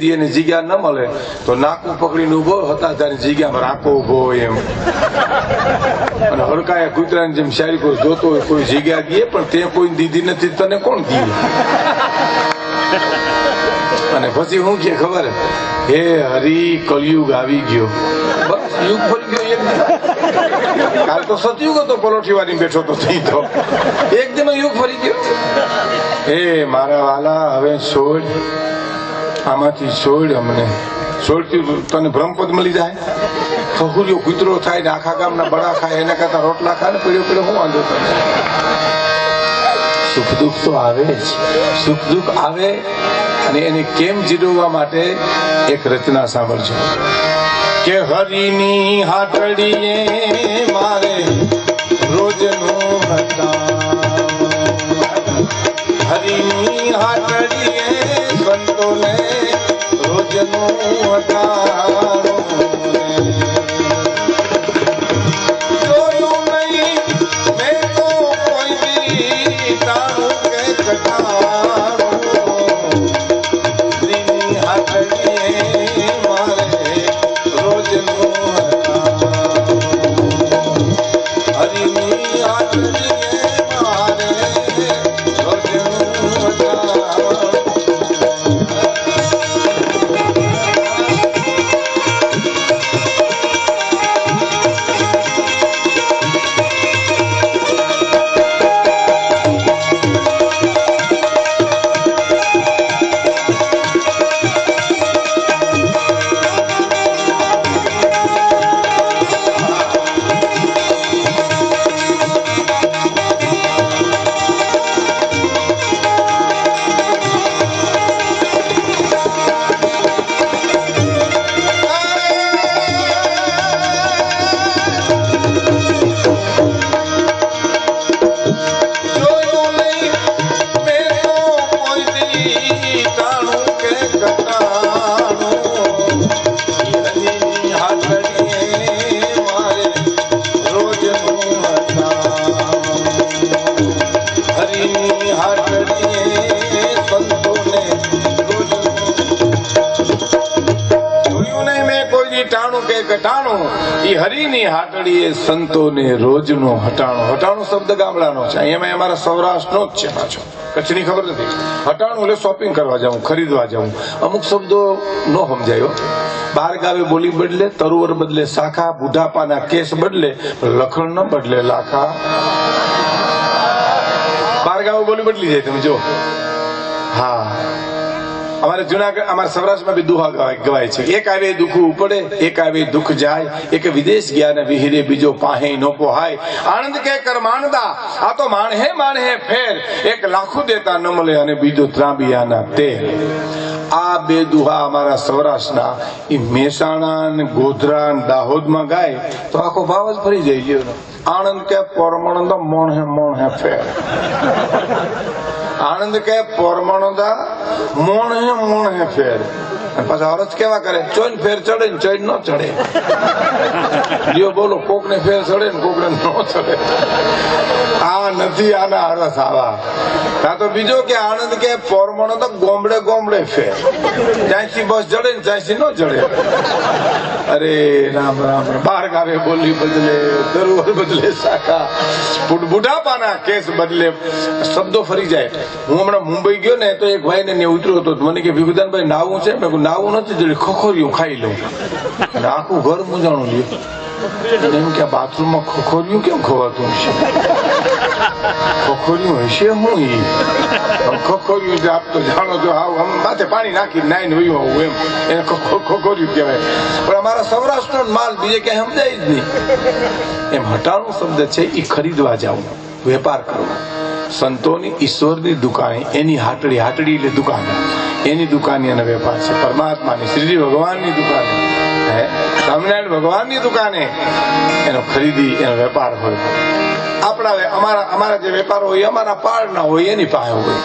જગ્યા ન મળે તો નાકું પકડીને ઉભો હતા ત્યારે જગ્યામાં રાખો ઉભો હોય એમ. અને હડકાયા કૂતરાની જેમ શારી કોઈ જોતો હોય કોઈ જગ્યા દે પણ તે કોઈ દીધી નથી તને કોણ દે. અને પછી હું કે ખબર હે હરી કલયુગ આવી ગયો. બસ યુગ ફરી ગયો એક. કાલ તો સતયુગ હતો પલોઠી વાળી બેઠો તો થઈ તો એકદમ યુગ ફરી ગયો. હે મારા વાલા હવે છોડ આમાંથી છોડ અમને છોડતી તને બ્રહ્મપદ મળી જાય. ખહુરિયો કૂતરો થાય ને આખા ગામના બડા ખાય એના કરતા રોટલા ખાય ને પડ્યો પડ્યો હું વાંધો થાય. સુખ દુઃખ તો આવે જ. સુખ દુઃખ આવે અને એને કેમ જીરવવા માટે એક રચના સાંભળજો કે હરિની હાટડીએ મારે રોજનું હતા. હરિની હાટડીએ સંતોને રોજનું હટાણું. જોયું નહીં મેં તો કોઈ દી ટાણું કે કટાણું. હરિની હાટડીએ મારે રોજનું હટાણું. હરિની હાટડીએ મારે રોજનું હટાણું. હરિની હાટડીએ સંતોને રોજનો હટાણો. હટાણો શબ્દ ગામડાનો છે, એમાં અમારા સૌરાષ્ટ્રનો જ છે. પાછો કચ્છની ખબર નથી. હટાણું એટલે શોપિંગ કરવા જાઉં, ખરીદવા જાઉં. અમુક શબ્દો નો સમજાયો. બાર ગાવે બોલી બદલે, તરુવર બદલે શાખા, બુઢાપાના કેસ બદલે લખણ ન બદલે લાખા. બાર ગાવે બોલી બદલી જાય તમે જો. હા અમારે જુનાગઢ અમારા સૌરાષ્ટ્રમાં બી દુહા ગવાય છે. એક આવે દુઃખ ઉપડે, એક આવે દુઃખ જાય, એક વિદેશ ગયા ને વિહિરે બીજો પાહે નો પોહાય. આનંદ કે કર માનદા આ તો માણહે ફેર, એક લાખું દેતા ન મળે અને બીજો ત્રાંબિયાના તેર. આ બે દુહા અમારા સૌરાષ્ટ્રના એ મહેસાણા ને ગોધરા ને દાહોદમાં ગાય તો આખો ભાવ જ ફરી જાય છે. આનંદ કે પરમાનંદ મોણહે ફેર. આનંદ કે પરમાનંદા મોણહે ફેર. પાછા અરજ કેવા કરે ચોઈન ફેર ચડે ને ચોઈન ન ચડે. લ્યો બોલો કોક ને ફેર ચડે ને કોક ને ન ચડે. આ નથી આના અરસ આવા. તા તો બીજો કે આનંદ કે પરમાનંદ ગોમડે ફેર. ત્યાંથી બસ ચડે ને ત્યાંથી ન ચડે. અરે રામ રામ. બાર ગાવે બોલી બદલે, તરુવર બદલે શાખા, બુઢાપાના કેસ બદલે. શબ્દો ફરી જાય. હું હમણાં મુંબઈ ગયો ને તો એક ભાઈ ને ઉતર્યો હતો. મને કે ભીખુદાનભાઈ નાવું છે? મેં નાવું નથી જોડે ખોખોરિયું ખાઈ લઉં. અને આખું ઘર મૂંઝાણું લ્યું. એમ કે બાથરૂમમાં ખોખોરિયું કેમ ખવાતું હશે? ખોખોરિયું હશે હું ઈ ખોખોરિયું આપ તો જાણો છો. આમ માથે પાણી નાખી નાઈને વયું આવું એમ એને ખોખોરિયું કહેવાય. પણ અમારા સૌરાષ્ટ્રનો માલ બીજે ક્યાંય સમજાય જ નહીં. એમ હટાણું શબ્દ છે એ ખરીદવા જાવું, વેપાર કરવો. સંતોની ઈશ્વરની દુકાને એની હાટડી એટલે દુકાન, એની દુકાને એનો વેપાર છે. પરમાત્માની શ્રીજી ભગવાનની દુકાને, સ્વામિનારાયણ ભગવાનની દુકાને એનો ખરીદી એનો વેપાર હોય. આપણા અમારા જે વેપાર હોય અમારા પાળના હોય એની પાસે હોય.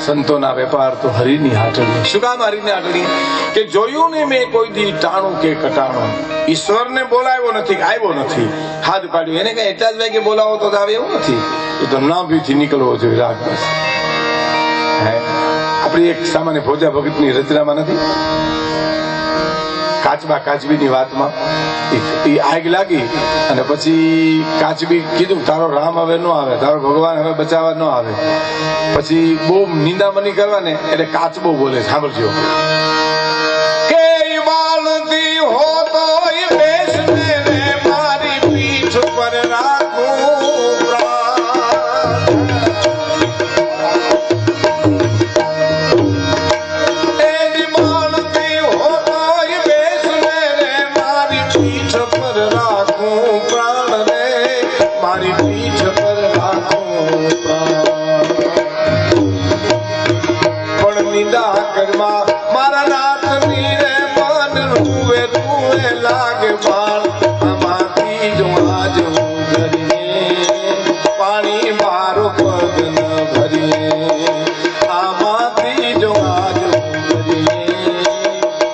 સંતોના વેપાર તો હરિની હાટડી. શું કામ હરિની હાટડી? કે જોયું ને મેં કોઈ દી ટાણું કે કટાણું. ઈશ્વરને બોલાવ્યો નથી, આવ્યો નથી, હાથ પાડ્યું. એને કઈ એટલા જ વાગે બોલાવો તો આવે એવું નથી. એ તો નાભીથી નીકળવો જોઈએ રાગ. બસ આપણી એક સામાન્ય ભોજા ભગતની રચનામાં નથી, કાચબા કાચબીની વાતમાં એ આગ લાગી અને પછી કાચબી કીધું તારો રામ હવે ન આવે, તારો ભગવાન હવે બચાવવા ન આવે. પછી બહુ નિંદામણી કરવા ને એટલે કાચબો બોલે, સાંભળજો કે વાલદી હો તો બેસને રે મારી પીઠ પર રાખું મારા નાથની રે મન રૂવે રૂવે લાગે બાળ આમાંથી જો આજ હું ઘરીએ પાણી મારો પગ ન ભરીએ આમાંથી જો આજ હું ઘરીએ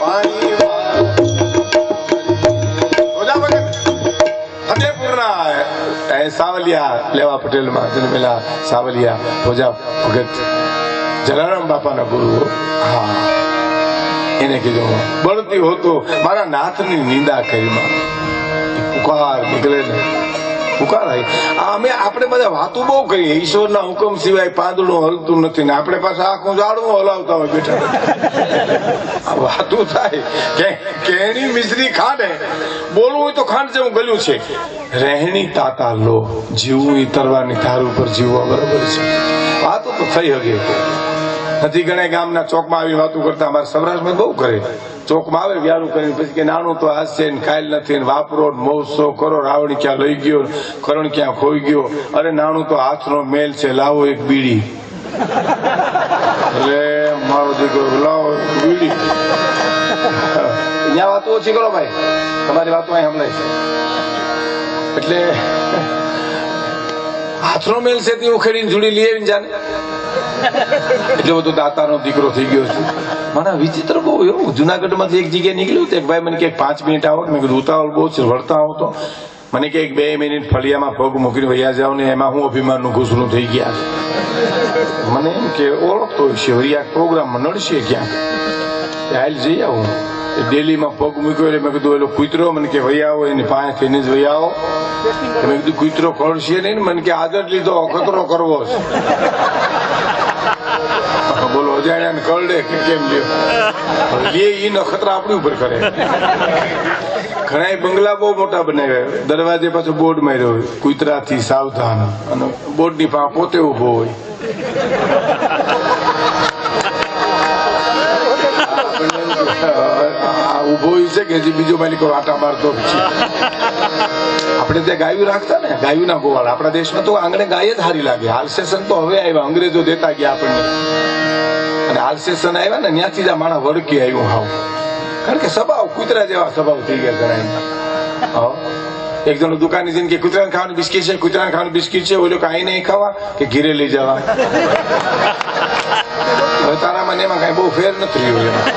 પાણી મારો ફતેપુરના સાવલિયા લેવા પટેલમાં જન્મેલા સાવલિયા ભોજા ભગત જલારામ બાપાના ગુરુ. હા, એને કીધું બળતી હોતો મારા નાથની નિંદા કરીમાં પુકાર નીકળે ને પુકાર આવી. અમે આપણે બધા વાતો બહુ કરીએ, ઈશ્વરના હુકમ સિવાય પાંદડું હલતું નથી ને આપણે પાસે આખું ઝાડવું હલાવતા હોય બેઠા. વાતો થાય કે કેણી મિશ્રી ખાંડે બોલવું હોય તો ખાંડ જેવું ગલ્યું છે. રહેણી તાતા લો જીવવું તરવાની ધાર ઉપર જીવવા બરોબર છે. વાતો તો થઈ હગે નથી. ઘણા ગામના ચોકમાં આવી વાતો કરતા અમારા સૌરાષ્ટ્રમાં બહુ કરે. ચોકમાં આવે વ્યારું કરીને પછી કે નાનું તો હાથશે ને કાયલ નથી ને વાપરો મોસો કરો, રાવણ ક્યાં લઈ ગયો, કરણ ક્યાં ખોઈ ગયો, અરે નાનું તો હાથનો મેલ છે, લાવો એક બીડી. એટલે મારો દીકરો લાવો બીડી. ત્યાં વાતો ઓછી કરો ભાઈ, તમારી વાતો અહીં હમણાં છે. એટલે હાથનો મેલ છે તે ઉખેડીને જોડી લઈ આવીને જાને એટલો બધો દાતાનો દીકરો થઈ ગયો છું. મારા વિચિત્ર બહુ એવું. જુનાગઢ માંથી એક જગ્યાએ નીકળ્યું તો એક ભાઈ મને કે 5 મિનિટ આવો. મેં કીધું ઉતાવળ બહુ છે, વળતા આવો તો. મને કે 2 મિનિટ ફળિયામાં પગ મૂકીને વૈયા જાવ ને એમાં હું અભિમાનનું ઘૂસરું થઈ ગયા છે. મને એમ કે ઓળખતો હશે વૈયા પ્રોગ્રામમાં નડશે ક્યાંક, હાલ જઈ આવું. દિલ્હીમાં પગ મૂક્યો એટલે મેં કીધું એલો કૂતરો મને કે વૈયા આવો એની પાસે થઈને જ વૈયા આવો. મેં કીધું કૂતરો ખોલશે નહીં ને, મને કે આદત લીધો અખતરો કરવો છે. બોલો અજાણ્યા ને કરડે કે કેમ લ્યો લે ઈ નખતરા આપણી ઉપર કરે. ઘણા બંગલા બહુ મોટા બનાવ્યા, દરવાજે પાછું બોર્ડ માર્યો હોય કૂતરાથી સાવધાન, અને બોર્ડ ની પાસે પોતે ઉભો હોય. ઉભો છે કે હજી બીજો માલિકો આટા મારતો છે. આપણે ત્યાં ગાયું રાખતા ને, ગાયું ના ગોવાળ. આપણા દેશમાં તો આંગણે ગાય જ સારી લાગે. હાલસેશન તો હવે આવ્યા, અંગ્રેજો દેતા ગયા આપણને. અને હાલસેશન આવ્યા ને ત્યાંથી જ આ માણસ વળકી આવ્યું હાવ. કારણ કે સ્વભાવ કૂતરા જેવા સ્વભાવ થઈ ગયા ઘણા. એક જણો દુકાને જઈને કે કૂતરાને ખાવાનું બિસ્કીટ છે, કૂતરાને ખાવાનું બિસ્કીટ છે. ઓલો કાંઈ નહીં ખાવા કે ઘીરે લઈ જવા. હવે તારામાં એમાં કઈ બહુ ફેર નથી રહ્યો એમાં.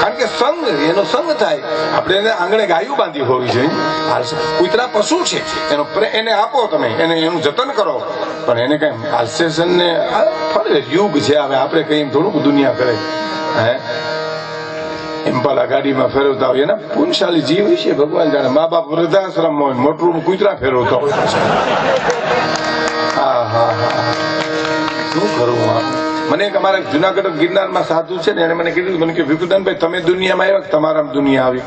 કારણ કે સંગ એનો સંગ થાય. આપણે એને આંગણે ગાયું બાંધી હોવી જોઈએ. કૂતરા પશુ છે, એનો એને આપો તમે, એને એનું જતન કરો. પણ એને કઈ હાલસેશન ને યુગ છે. હવે આપણે કઈ થોડુંક દુનિયા કરે હે ઇમ્પાલા ગાડીમાં ફેરવતા હોય એના પુણ્યશાળી જીવ છે ભગવાન જાણે. મા બાપ વૃદ્ધાશ્રમ હોય, મોટું કૂતરા ફેરવતો હોય. હા હા હા, શું કરવું આમ. મને એક અમારા જુનાગઢ ગિરનારમાં સાધુ છે ને, એને મને કીધું, મને કે વિકુદાનભાઈ તમે દુનિયામાં આવ્યા કે તમારા દુનિયા આવી?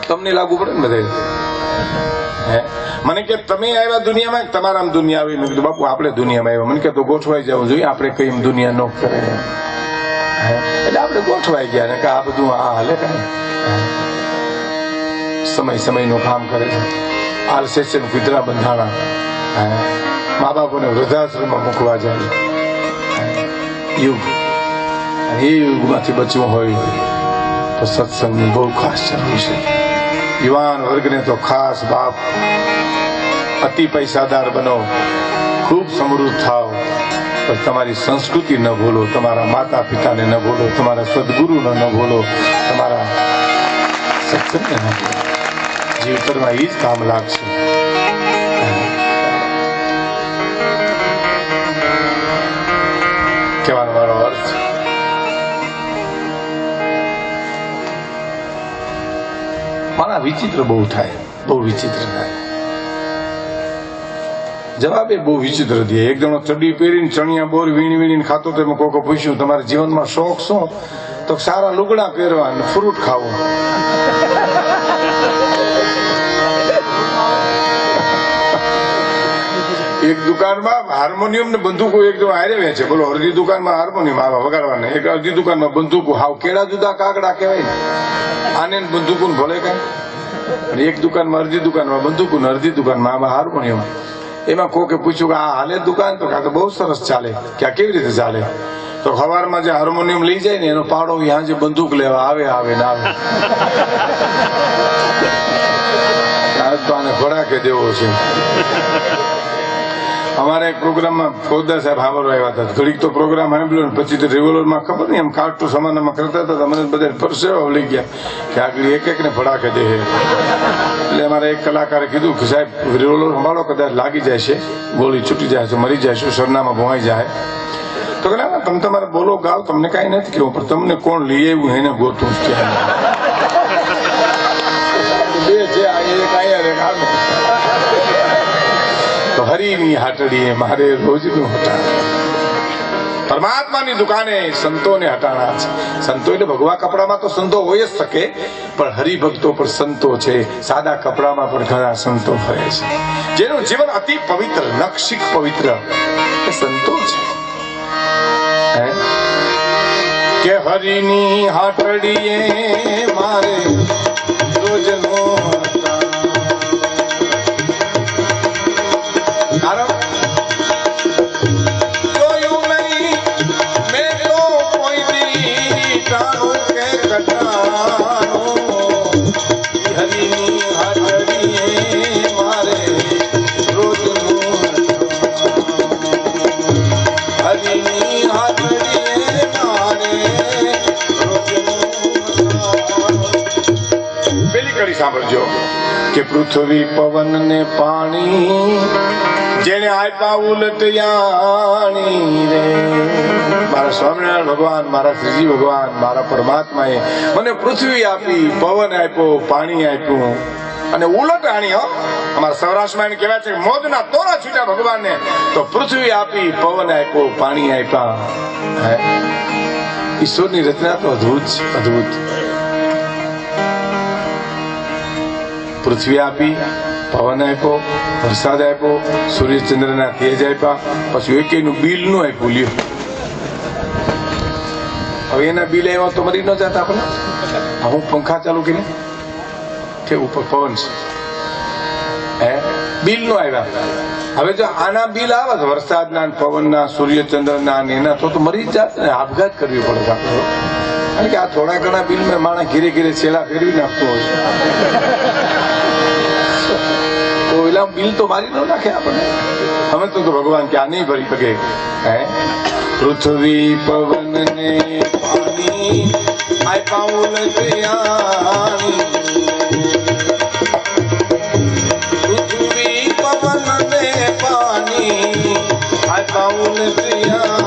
તમને લાગુ પડે ને બધા. હે મને કે તમે આવ્યા દુનિયામાં કે તમારા દુનિયા આવી? મેં કીધું બાપુ આપણે દુનિયામાં આવ્યા. મને કે તો ગોઠવાઈ જવું જોઈએ, આપણે કઈ દુનિયા ન કરે. એટલે આપણે ગોઠવાઈ ગયા ને કે આ બધું આ હાલે કાંઈ સમય સમયનું કામ કરે છે. આલસેશન કૂતરા બંધાણા, મા બાપોને વૃદ્ધાશ્રમમાં મૂકવા જાય. યુગ, એ યુગમાંથી બચવું હોય તો સત્સંગની બહુ ખાસ જરૂર છે. યુવાન વર્ગને તો ખાસ બાપ અતિ પૈસાદાર બનો, ખૂબ સમૃદ્ધ થાવ, પણ તમારી સંસ્કૃતિ ન ભૂલો, તમારા માતા પિતાને ન ભૂલો, તમારા સદગુરુને ન ભૂલો, તમારા સત્સંગને ન ભૂલો. જીવતરમાં એ જ કામ લાગશે. કહેવાનો મારો અર્થ વિચિત્ર બહુ થાય, બહુ વિચિત્ર થાય. જવાબ એ બહુ વિચિત્ર દે. એક જણો ચડી પહેરીને ચણિયા બોર વીણી વીણીને ખાતો તો એમાં કોકો પૂછ્યું તમારા જીવનમાં શોખ શું? તો સારા લુગડા પહેરવા અને ફ્રૂટ ખાવું. એક દુકાનમાં હાર્મોનિયમ ને બંદૂકો એક જણો હારે વેચે. બોલો, અડધી દુકાનમાં હાર્મોનિયમ આવા વગાડવાના, એક અડધી દુકાનમાં બંદૂકો. હાવ કેળા જુદા કાગડા કહેવાય આને બંદૂકો ને ભલે કઈ. એક દુકાનમાં અડધી દુકાનમાં બંદૂકો ને અડધી દુકાનમાં આમાં હાર્મોનિયમ. એમાં કોકે પૂછ્યું કે આ હાલે દુકાન? તો તો બહુ સરસ ચાલે. કે આ કેવી રીતે ચાલે? તો સવારમાં જે હાર્મોનિયમ લઈ જાય ને એનો પાડો જે બંદૂક લેવા આવે ને આવે. તો આને ભડાકે દેવો છે. અમારા એક પ્રોગ્રામમાં ફોજદાર સાહેબ હાવર આવ્યા હતા. ઘડીક તો પ્રોગ્રામ સાંભળ્યો ને પછી તો રિવોલ્વરમાં ખબર નહીં એમ કાટું સમાનમાં કરતા હતા. મને બધા પરસેવા લઈ ગયા કે આગળ એક એકને ભડાકે દે. એટલે અમારા એક કલાકારે કીધું કે સાહેબ રિવોલ્વર સંભાળો, કદાચ લાગી જાય છે, ગોળી છૂટી જાય છે, મરી જાય છે, સરનામાં ભોવાઈ જાય. તો કે ના, તમે તમારે બોલો ગાઓ, તમને કઈ નથી કેવું, પણ તમને કોણ લઈ આવ્યું એને ગોતું છે. બે છે, એક આયા એક આવે. તો હરીની હાટડીએ મારે રોજનું હટાણ. પરમાત્માની દુકાને સંતોને હટાણા છે. સંતો એટલે ભગવા કપડામાં તો સંતો હોય જ શકે, પણ હરિભક્તો પણ સંતો છે. સાદા કપડામાં પણ ઘણા સંતો ફરે છે. જેનું જીવન અતિ પવિત્ર, નક્ષિક પવિત્ર એ સંતો છે. કે હરિની હાટડીએ મારે રોજનો સાંભળજો કે પૃથ્વી પવન ને પાણી જેને આપ્યા ઉલટયાણી રે. મારા સ્વામિનારાયણ ભગવાન, મારા શ્રીજી ભગવાન, મારા પરમાત્માએ મને પૃથ્વી આપી, પવન આપ્યો, પાણી આપ્યું અને ઉલટાણી. અમારા સૌરાષ્ટ્રમાં એમ કહેવાય છે મોજના તોરા છૂટ્યા ભગવાનને. તો પૃથ્વી આપી, પવન આપ્યો, પાણી આપ્યા. ઈશ્વરની રચના તો અદ્ભુત છે, અદ્ભુત. પૃથ્વી આપી, પવન આપ્યો, વરસાદ આપ્યો, સૂર્યચંદ્રના તેજ આપ્યા, પછી એકેયનું બિલ નું આપ્યું. લ્યો, હવે એના બિલ આવ્યા તો મરી ન જતા આપણે. હું પંખા ચાલુ કરીને કે ઉપર પવન છે, બિલ નું આવ્યા. હવે જો આના બિલ આવે તો વરસાદના, પવનના, સૂર્યચંદ્રના એના તો મરી જ જાત ને. આપઘાત કરવી પડે આપણે, કારણ કે આ થોડા ઘણા બિલ મેં માણસ ઘીરે ઘીરે છેલ્લા ફેરવી નાખતો હોય. તો એલા બિલ તો મારી ન નાખે આપણને. અમે તો ભગવાન કે આ નહીં ભરી શકે. પૃથ્વી પવન ને પાણી આપ્યા ઉલટયાણી. પૃથ્વી પવન ને પાણી આપ્યા ઉલટયાણી.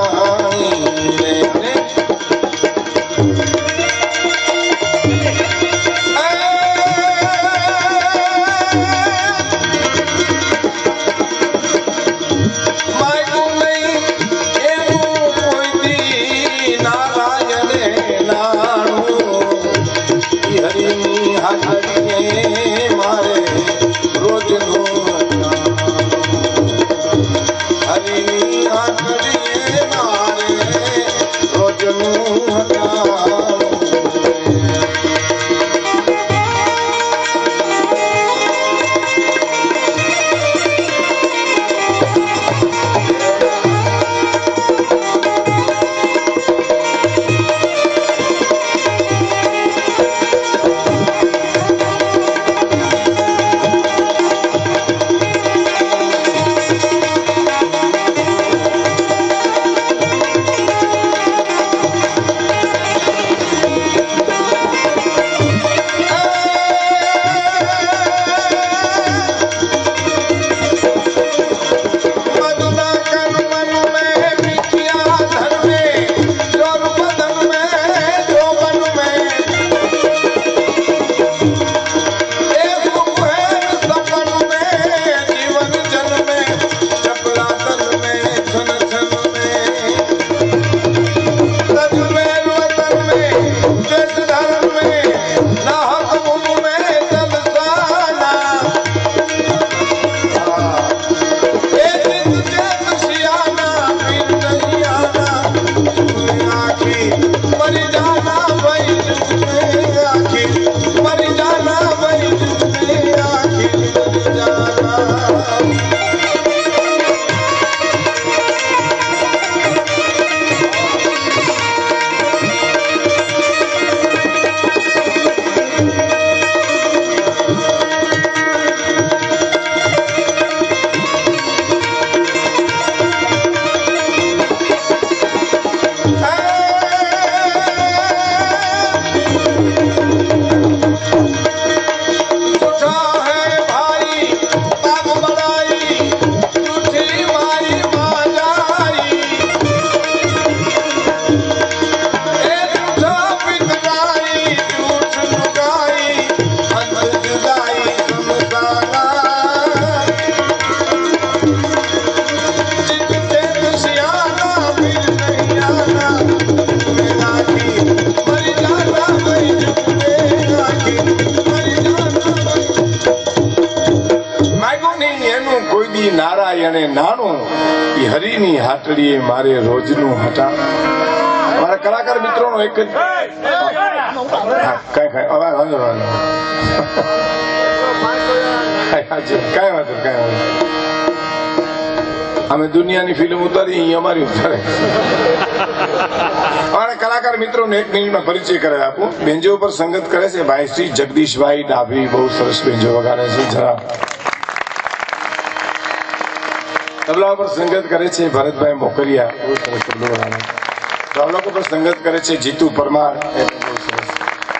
અને નાણું એ હરીની હાટડીએ મારે રોજનું હટા. મારા કલાકાર મિત્રોનો એક જ કઈ અવાજ વાંધો કઈ વાંધો અમે દુનિયાની ફિલ્મ ઉતારી અહીં અમારી ઉતારે. અમારા કલાકાર મિત્રોને એક મિનિટમાં પરિચય કરે આપું. બેન્જો ઉપર સંગત કરે છે ભાઈ શ્રી જગદીશભાઈ ડાભી, બહુ સરસ બેન્જો વગાડે છે. જરા તબલા ઉપર સંગત કરે છે ભરતભાઈ મોકરિયા, બહુ સરસ તબલો વગાડે. ઢોલક ઉપર સંગત કરે છે જીતુ પરમાર, બહુ સરસ.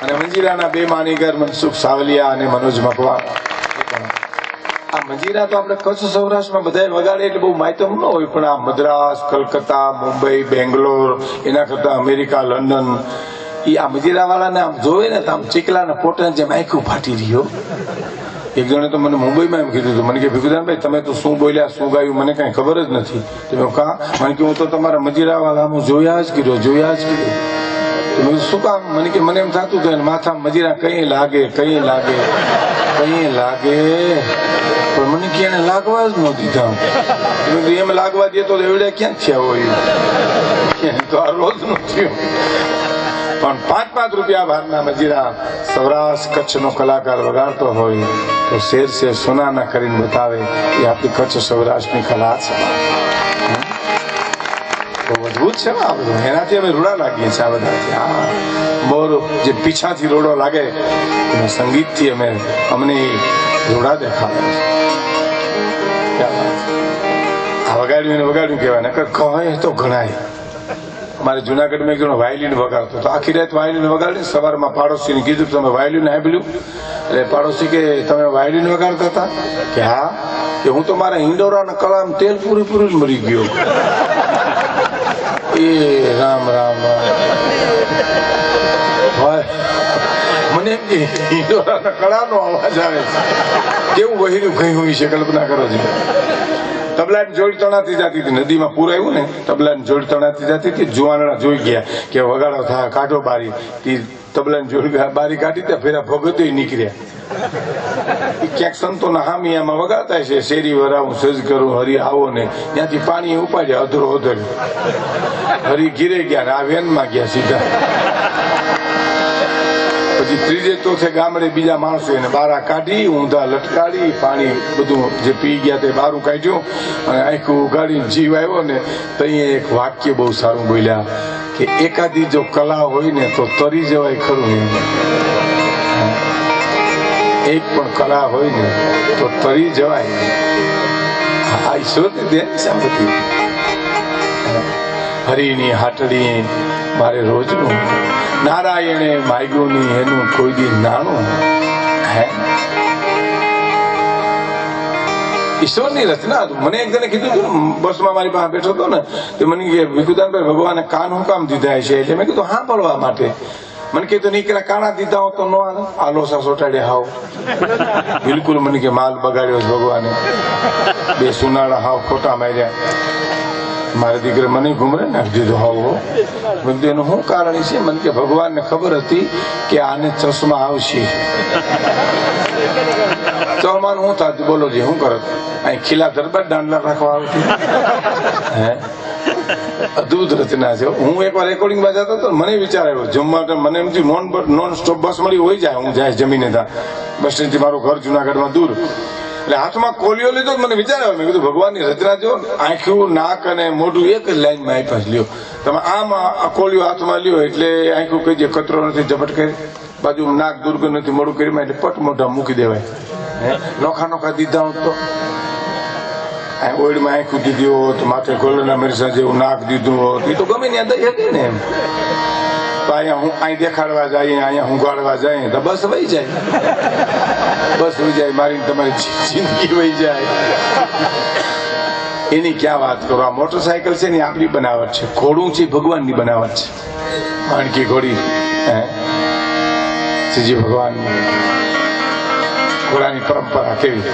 અને મંજીરાના બે માનીગર મનસુખ સાવલિયા અને મનોજ મકવા. આ મંજીરા તો આપણે કચ્છ સૌરાષ્ટ્રમાં બધા વગાડે એટલે બહુ માહિતી ન હોય, પણ આ મદ્રાસ, કલકત્તા, મુંબઈ, બેંગ્લોર, એના કરતા અમેરિકા, લંડન, એ આ મંજીરા વાળાને આમ જોવે ને તો આમ ચીકલાના પોટા જેમ આખું ફાટી રહ્યો. એક જણે તો મને મુંબઈમાં એમ કીધું હતું, મને કે ભીખુદાનભાઈ તમે તો શું બોલ્યા શું ગાયું મને કઈ ખબર જ નથી. તમે કા? મને કે હું તો તમારા મંજીરા વાળા હું જોયા જ કીધું. તમે શું કામ? મને કે મને એમ થતું હતું માથા મજીરા કઈ લાગે કઈ લાગે કઈ લાગે, પણ મને કે એને લાગવા જ ન દીધા. એમ લાગવા દે તો એવડે ક્યાં થયા હોય, તો આ રોજ નું થયું. પણ 5-5 રૂપિયા ભારના મજીરા સૌરાષ્ટ્ર કચ્છનો કલાકાર વગાડતો હોય તો શેર શેર સોનાના કરીને બતાવે એ આપણી કચ્છ સૌરાષ્ટ્રની કલા છે. બહુ અદભુત છે આ બધું. એનાથી અમે રૂડા લાગીએ છીએ. આ બધાથી હા મોર જે પીછાથી રોડો લાગે એના સંગીતથી અમને રૂડા દેખાડે છે. આ વગાડ્યું કહેવાય ને કહે તો ઘણાય. મારે જુનાગઢમાં એક જણો વાયલિન વગાડતો તો આખી રાત વાયલિન વગાડી. સવારમાં પાડોશીને કીધું તમે વાયલિન સાંભળ્યું? એટલે પાડોશી કે તમે વાયલિન વગાડતા હતા? કે હા. કે હું તો મારા હિંડોરાના કળામાં તેલ પૂરી મરી ગયો. એ રામ રામ મને એમ કે હિંડોરાના કળાનો અવાજ આવે છે. કેવું વહેલું કહ્યું છે, કલ્પના કરો છો. તબલાની જોડ તણાતી જતી હતી, નદીમાં પૂર આવ્યું ને તબલાની જોડ તણાતી જતી હતી. જુવાનડા જોઈ ગયા કે વગાડો થાય કાઢો બારી. તબલાની જોડ બારી કાઢી ત્યાં ફેરા ભગતો નીકળ્યા. ક્યાંક સંતોના હામિયામાં વગાડતા છે શેરી વરાવું સજ કરું હરી આવો ને, ત્યાંથી પાણી ઉપાડ્યા અધરો અધર. હરી ઘીરે ગયા ને આ વેનમાં ગયા સીધા. પછી ત્રીજે ચોથે ગામડે બીજા માણસો એને બારા કાઢી ઊંધા લટકાડી પાણી બધું જે પી ગયા તે બારું કાઢ્યું અને આખું ઉગાડીને જીવ આવ્યો ને. તો અહીંયા એક વાક્ય બહુ સારું બોલ્યા કે એકાદી જો કલા હોય ને તો તરી જવાય ખરું. એક પણ કલા હોય ને તો તરી જવાય. આ ઈશ્વરની દેન છે બધી. હરીની હાટડી મારે રોજનું, નારાયણે માગ્યું ની એનું કોઈ દી નાણું. ઈશ્વરની રચના હતું. મને એક જણે કીધું હતું બસમાં મારી પાસે બેઠો હતો ને, તો મને કે ભીખુદાનભાઈ ભગવાને કાન હું કામ દીધા છે? એટલે મેં કીધું સાંભળવા માટે. મને કીધું નીકળ્યા કાણા દીધા હો તો નો આલોસા સોટાડ્યા હાવ. બિલકુલ મને કે માલ બગાડ્યો ભગવાને. બે સુનાળા હાવ ખોટા માર્યા. મારા દીકરા મને ઘુમરે નાખી દીધો હાવ. એનું શું કારણ છે? મને કે ભગવાનને ખબર હતી કે આને ચશ્મા આવશે. ચમાન શું થતું બોલો જી શું કરત? અહીં ખીલા દરબાર દાંડલા રાખવા આવતી. હે અદભુત રચના છે. હું એકવાર રેકોર્ડિંગમાં જતો હતો, મને વિચાર આવ્યો જમવા. મને એમ થયું નોન સ્ટોપ બસ મળી હોય જાય, હું જાય જમીને ત્યાં બસ સ્ટેન્ડથી મારું ઘર જુનાગઢમાં દૂર. એટલે હાથમાં કોલિયો લીધો, મને વિચાર આવ્યો. મેં કીધું ભગવાનની રચના જો આંખ્યું નાક અને મોઢું એક જ લાઈનમાં આપ્યા લ્યો. તમે આમ કોલિયો હાથમાં લ્યો એટલે આંખ્યું કહી દે કચરો નથી ઝપટ કરી, બાજુ નાક દુર્ગંધ નથી મોઢું કરી એટલે પટ મોઢા મૂકી દેવાય. નોખા દીધા હોત તો ઓઈડમાં આંખું દીધી હોત, માથે ગોળના મરસા જેવું નાક દીધું હોત, એ તો ગમે ત્યાં દઈ હતી ને. એમ તો અહીંયા હું અહીં દેખાડવા જાય, અહીંયા હુંગાડવા જાય તો બસ વહી જાય. બસ વહી જાય, મારી તમારી જિંદગી વહી જાય. એની ક્યાં વાત કરો. આ મોટરસાયકલ છે ને આપણી બનાવટ છે. ઘોડું છે ભગવાનની બનાવટ છે. માણકી ઘોડી શ્રીજી ભગવાનની ઘોડાની પરંપરા કેવી.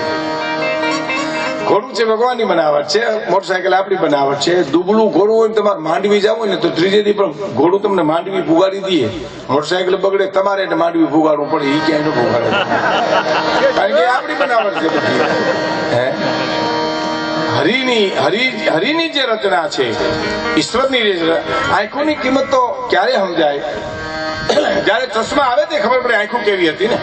ઘોડું છે ભગવાનની બનાવટ છે, મોટરસાયકલ આપણી બનાવટ છે. દુબળું ઘોડું હોય ને તમારે માંડવી જવું ને તો ત્રીજે દી પણ ઘોડું તમને માંડવી પુગાડી દે. મોટરસાયકલ બગડે તમારે એને માંડવી પુગાડવું પડે. એ ક્યાંય ન પુગાડે, કારણ કે આપણી બનાવટ છે બધી. હરિની જે રચના છે, ઈશ્વરની આંખોની કિંમત તો ક્યારે સમજાય? જયારે ચશ્મા આવે તે ખબર પડે આંખો કેવી હતી ને.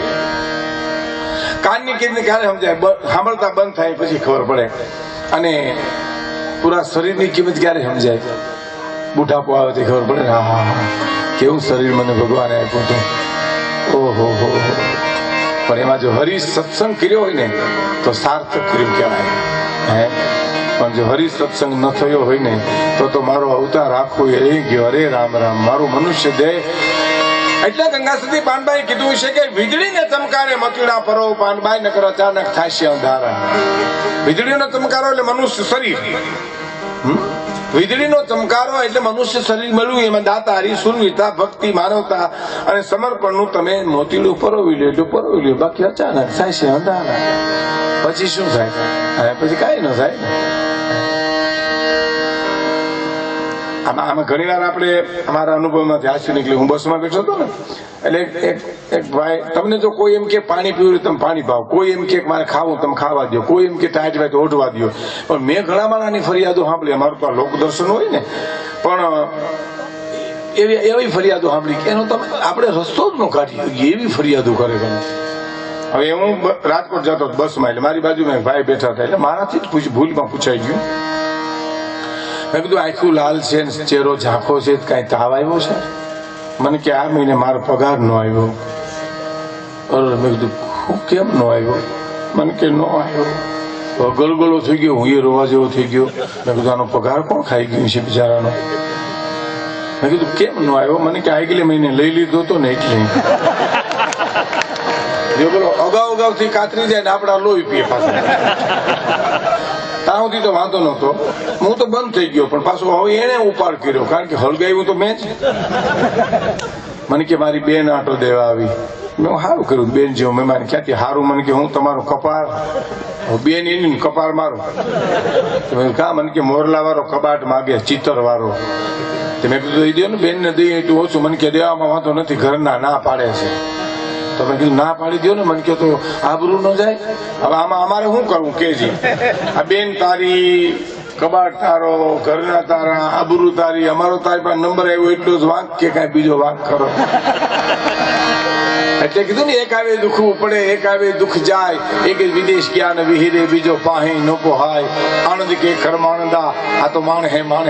કાનની કિંમત ક્યારે સમજાય? સાંભળતા બંધ થાય પછી ખબર પડે. અને પૂરા શરીરની કિંમત ક્યારે સમજાય? બુઢાપો આવે તે ખબર પડે. હા, કેવું શરીર મને ભગવાને આપ્યું હતું. ઓહો હો. પણ એમાં જો હરિ સત્સંગ કર્યો હોય ને તો સાર્થક કર્યું કહેવાય. પણ જો હરિ સત્સંગ ન થયો હોય ને તો મારો અવતાર આખો એ ગયો. અરે રામ રામ, મારું મનુષ્ય દેહ. એટલે ગંગાસતી પાનબાઈ કીધું છે કે વીજળીને ચમકારે મતીડા પરો પાનબાઈ નકર અચાનક થાશે અંધારા. વીજળીનો ચમકારો એટલે મનુષ્ય શરીર. વીજળીનો ચમકારો એટલે મનુષ્ય શરીર મળ્યું. એમાં દાતારી, સુરવીરતા, ભક્તિ, માનવતા અને સમર્પણનું તમે મોતીડું પરોવી લો એટલું પરોવી લો. બાકી અચાનક થાય છે અંધારા. પછી શું થાય? પછી કઈ ન થાય. આમાં ઘણી વાર આપણે અમારા અનુભવમાંથી હાસ્ય નીકળી. હું બસમાં બેઠો હતો ને એટલે એક ભાઈ, તમને જો કોઈ એમ કે પાણી પીવું તમે પાણી પાવ, કોઈ એમ કે મારે ખાવું તમે ખાવા દો, કોઈ એમ કે ટાઈટ વાય તો ઓઢવા દો. પણ મેં ઘણા માણાની ફરિયાદો સાંભળી. અમારું તો આ લોકદર્શન હોય ને, પણ એવી ફરિયાદો સાંભળી કે એનો તમે આપણે રસ્તો જ ન કાઢીએ એવી ફરિયાદો કરે. હવે હું રાજકોટ જતો બસમાં, એટલે મારી બાજુમાં ભાઈ બેઠા હતા. એટલે મારાથી જ ભૂલમાં પૂછાઈ ગયું. મેં કીધું આખું લાલ છે, ચહેરો ઝાંખો છે, કઈ તાવ આવ્યો છે? મને કે આ મહિને મારો પગાર ન આવ્યો. મેં કીધું કેમ ન આવ્યો? મને કે ન આવ્યો. ગલગલો થઈ ગયો, હું એ રોવા જેવો થઈ ગયો. મેં કીધું આનો પગાર કોણ ખાઈ ગયું છે બિચારાનો? મેં કીધું કેમ ન આવ્યો? મને કે આગલે મહિને લઈ લીધો હતો ને એટલે. બોલો, અગાઉથી કાતરી જાય ને આપડા લોહી પીએ પાછા. ત્યાં સુધી તો વાંધો નતો, હું તો બંધ થઈ ગયો. પણ પાછું હવે એને ઉપાડ કર્યો, કારણ કે હળગાવ્યું તો મેં જ. મને કે મારી બેન આટો દેવા આવી. મેં સારું કર્યું, બેન જેવું મહેમાન ક્યાંથી સારું. મને કે હું તમારો કપાળ, બેન એની કપાળ મારો. કા? મને કે મોરલા વાળો કબાટ માગે, ચિત્તર વાળો. મેં કીધું દઈ દો ને બેન ને, દઈ એટલું ઓછું. મને કે દેવામાં વાંધો નથી, ઘરના ના પાડે છે. તો મેં કીધું ના પાડી દો ને. મને કે તો આબરૂ ન જાય. હવે આમાં અમારે શું કરવું કેજી? આ બેન તારી, કબાટ તારો, ઘરના તારા, આબરૂ તારી, અમારો તારી પાસે નંબર આવ્યો એટલો જ વાંક કે કઈ બીજો વાંક કરો? એટલે કીધું ને, એક આવે દુખવું પડે, એક આવે દુઃખ જાય. એક વિદેશ ગયા ને વિહીરે, બીજો પાહે નો પોહાય. આનંદ કે કરમાનંદા, આ તો માણ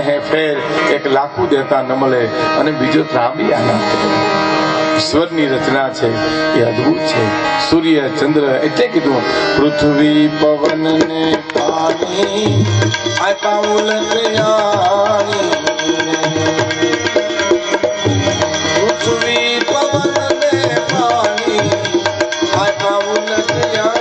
હે ફેર. એક લાખું દેતા ન મળે અને બીજો ત્રાબી આનંદ. ઈશ્વરની રચના છે એ અદભુત છે. સૂર્ય, ચંદ્ર, એટલે કીધું પૃથ્વી, પવન ને પાણી આપ્યા ઉલટયાણી. પૃથ્વી, પવન ને પાણી આપ્યા ઉલટયાણી.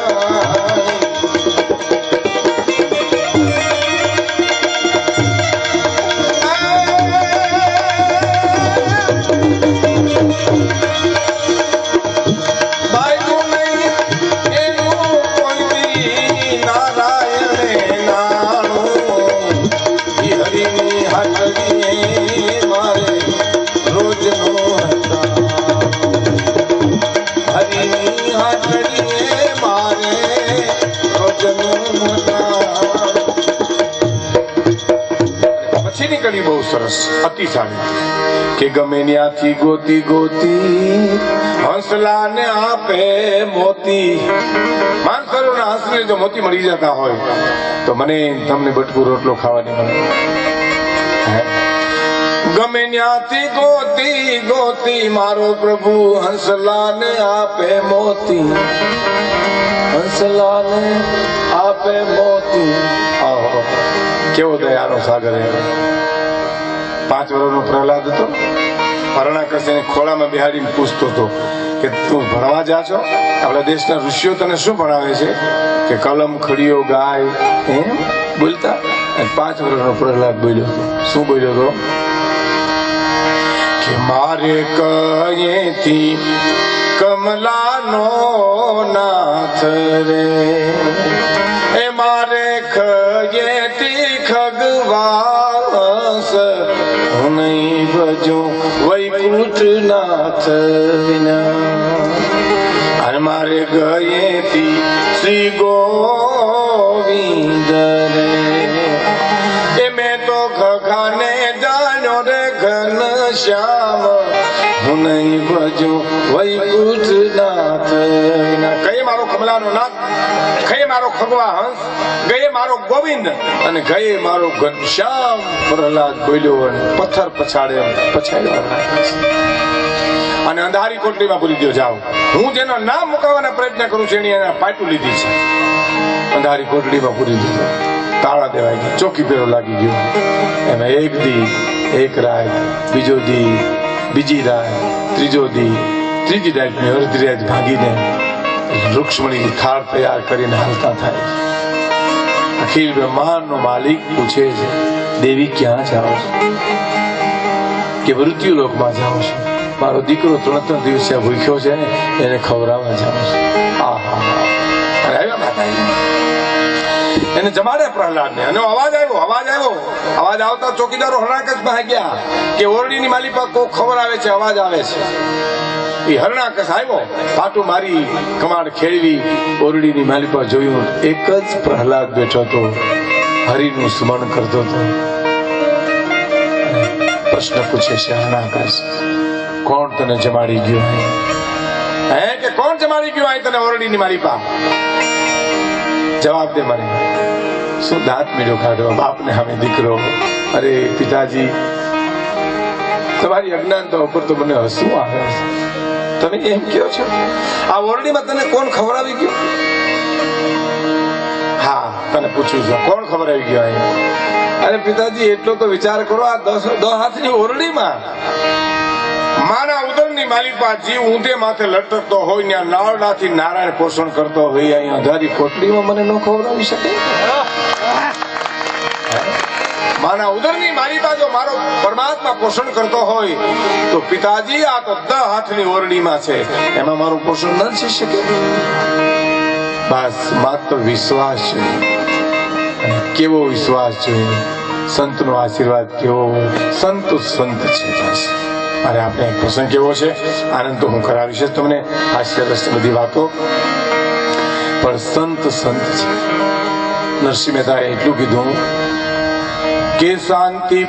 બહુ સરસ, અતિ સારી. કે ગમે ત્યાંથી ગોતી ગોતી હંસલા ને આપે મોતી. માનસરોના હંસને જો મોતી મળી જતા હોય તો મને તમને બટકું રોટલો ખાવાની મળે. ગમે ત્યાંથી ગોતી ગોતી મારો પ્રભુ હંસલા ને આપે મોતી. હંસલા ને આપે મોતી. કેવો દયાનો સાગર. 5 વર્ષનો પ્રહલાદ હતો. હરણાકશ્યપને ખોળામાં બેહાડીને પૂછતો હતો કે તું ભણવા જા છો? આપણા દેશના ઋષિઓ તને શું ભણાવે છે? કે કલમ, ખડીયો, ગાય એમ બોલતા. 5 વર્ષનો પ્રહલાદ બોલ્યો હતો. શું બોલ્યો હતો? કે મારે કયેથી કમલાનો નાથ રે, એ મારે કયેથી ખગવાસ, હું નહીં ભજું વૈકુંઠનાથ વિના. અને મારે ગયેથી શ્રી ગોવિંદ રે. નહીં ભજો વૈકુંઠનાથ વિના. કયે મારો કમલાનો નાથ, કયે મારો ખગવા હંસ, ગયે મારો ગોવિંદ અને ગયે મારો ઘનશ્યામ. પ્રહલાદ બોલ્યો અને પથ્થર પછાડ્યો અને અંધારી કોટડીમાં પૂરી દો. જાઓ, હું જેનો નામ મુકાવવાના પ્રયત્ન કરું છું એની એને પાટું લીધી છે. અંધારી કોટડીમાં પૂરી દીધો, તાળા દેવાઈ ગયા, ચોકી પેરો લાગી ગયો. એમાં એક દી એક રાત, બીજો દી બીજી રાત, ત્રીજો દી ત્રીજી રાતની અડધી રાત ભાગીને રૂક્ષ્મણીની થાળ તૈયાર કરીને હાલતા થાય. અખિલ બ્રહ્માંડનો માલિક પૂછે છે, દેવી ક્યાં જાઓ છો? કે મૃત્યુ લોકમાં જાઓ છો. મારો દીકરો 3 દિવસે ભૂખ્યો છે ને, એને ખવડાવવા જાઉં છું. એને જમાડે પ્રહલાદને અને અવાજ આવતા ચોકીદારો હરણાકશ માં ગયા કે ઓરડીની માલી પર કોક ખબર આવે છે, અવાજ આવે છે. એ હરણાકશ આવ્યો, પાટું મારી કમાડ ખેડવી, ઓરડીની માલી પર જોયું, એક જ પ્રહલાદ બેઠો હતો, હરિનું સ્મરણ કરતો હતો. પ્રશ્ન પૂછે છે હરણાકશ, કોણ તને જમાડી ગયો? હે કે કોણ જમાડી ગયો અહીં તને ઓરડીની મારી પા? જવાબ દે મને. શું દાંત મીઠો કાઢો બાપને સામે દીકરો? અરે પિતાજી, તમારી અજ્ઞાનતા ઉપર તો મને હસવું આવે છે. તમે એમ કહો છો આ ઓરડીમાં તને કોણ ખવડાવી ગયું? હા, તને પૂછું છું, કોણ ખવડાવી ગયો અહીં? અરે પિતાજી, એટલો તો વિચાર કરો, આ 10 હાથની ઓરડીમાં માના ઉદરની માલિપા જીવ ઊંધે માથે લટકતો હોય, ત્યાં નાળનાથી નારાયણ પોષણ કરતો હોય, અહીં અંધારી કોટડીમાં મને ન ખવડાવી શકે? માના ઉદરની માલિપા જો મારો પરમાત્મા પોષણ કરતો હોય તો પિતાજી, આ તો 10 હાથની ઓરડીમાં છે, એમાં મારું પોષણ ન થઈ શકે? બસ માત્ર વિશ્વાસ જોઈએ. કેવો વિશ્વાસ જોઈએ? સંતનો આશીર્વાદ કેવો? સંત સંત છે. બસ અરે આપણે એક પ્રસંગ કેવો છે, આનંદ તો હું કરાવીશ તમને, હાસ્યરસ બધી વાતો, પણ સંત સંત છે. નરસિંહ મહેતાએ એટલું કીધું કે શાંતિ